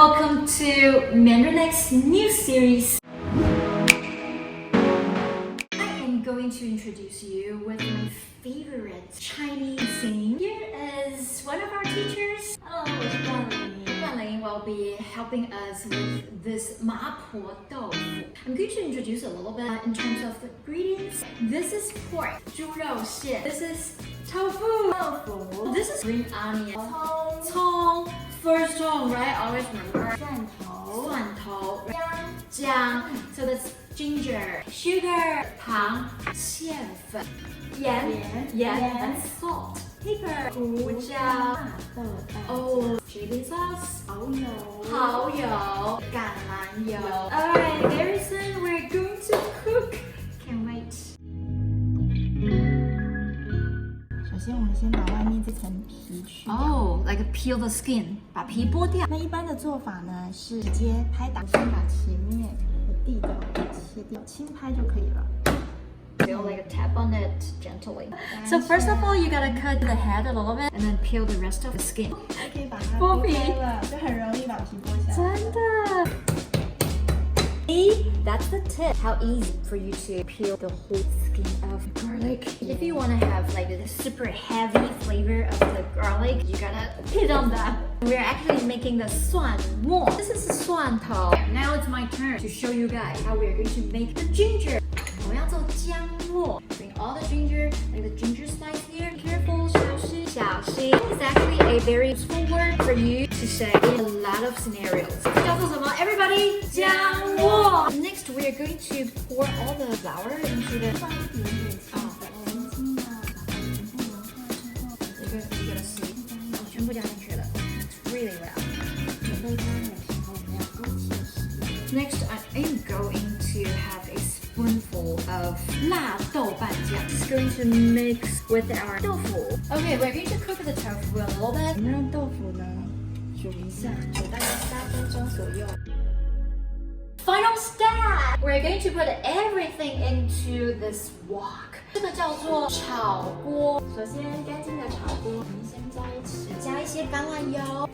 welcome to Mandarin's new series. I am going to introduce you with my favorite Chinese scene. Here is one of our teachers. Hello, 我是冠霖. Guanling will be helping us with this 麻婆豆腐. I'm going to introduce a little bit in terms of the ingredients. This is pork, 猪肉馅. This is tofu, This is green onion, 葱. First one, right? Always remember. 蒜头, 姜. So that's ginger, sugar, 糖, 淀粉, 盐, and salt. Pepper, 胡椒, chili sauce, 蚝油, 橄榄油. Alright, very soon we're going to cook. Can't wait. 首先，我们先把外面这层皮去掉。like peel the skin， 把皮剥掉。那一般的做法呢，是直接拍打，先把前面的地道切掉，轻拍就可以了。Feel like a tap on it gently. So first of all, you gotta cut the head a little bit, and then peel the rest of the skin. 可以把它剥开了，就很容易把皮剥下来。真的。That's the tip. How easy for you to peel the whole skin of garlic. If you want to have like the super heavy flavor of the garlic, you gotta hit on that. We're actually making the 蒜末. This is the 蒜头. Now it's my turn to show you guys how we're going to make the ginger. 我要做姜末. Bring all the ginger, like the ginger slice here. Careful, 小心. It's actually a very useful word for you to say in a lot of scenarios. 叫做什么? Everybody, 姜末. Next, we are going to pour all the flour into the. 放一点点清水，轻轻的把它全部融化之后，这个是全部加进去了。It's really well. 准备加热的时候，我们要勾芡时。Next, I am going to have a spoonful of 辣豆瓣酱. It's going to mix with our tofu. Okay, we're going to cook the tofu a little bit. 我们让豆腐呢煮一下，煮大概3分钟左右。Final step, we're going to put everything into this wok. 这个叫做炒锅. 首先，干净的炒锅，我们先加一些橄榄油。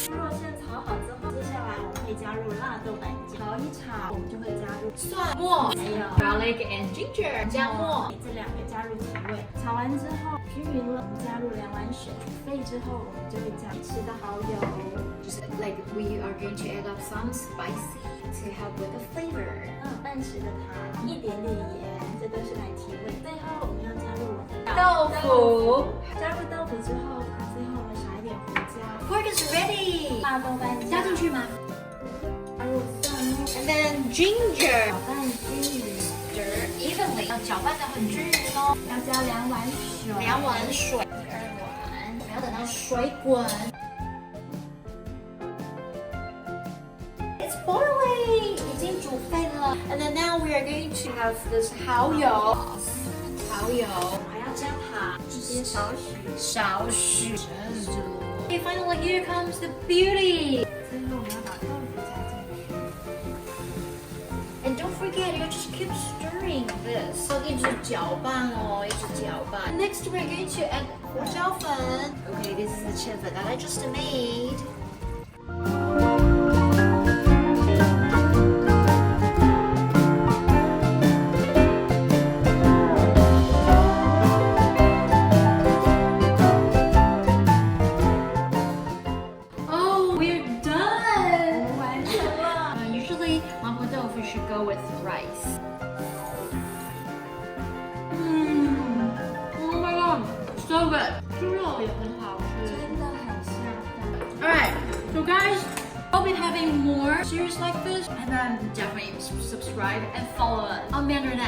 猪肉馅炒好之后，接下来我们会加入辣豆瓣酱，炒一炒，我们就会加入蒜末，还有 garlic and ginger 姜末，这2个加入提味。炒完之后均匀了，我们加入2碗水，煮沸之后我们就会加吃的蚝油。Just like we are going to add up some spicy to help with the flavor. 半匙的糖，一点点盐，这都是来提味。最后我们要加入豆腐。加入豆腐之后，最后我们撒一点胡椒。Pork is ready. 辣豆瓣酱加进去吗？加入蒜末 And then ginger. 搅拌均匀 Stir evenly. 要搅拌得很均匀哦。要加2碗水。 2碗水。2碗。不要等到水滚。It's boiling. 已经煮沸了。And then now we are going to have this 蚝油。蚝油。还要加糖，直接少许。Okay, finally here comes the beauty. 最后我们要把豆腐加进去。And don't forget, you just keep stirring this. 一直搅拌哦，一直搅拌。Next, we're going to add 胡椒粉. Okay, this is the 芡粉 that I just made. Oh, we're done. 完成了。Usually, 麻婆豆腐 should go with rice. Oh my god, so good. 猪肉也很好吃。真的很下饭。Alright, so guys, I'll be having more series like this, and then definitely subscribe and follow us on Mandarin.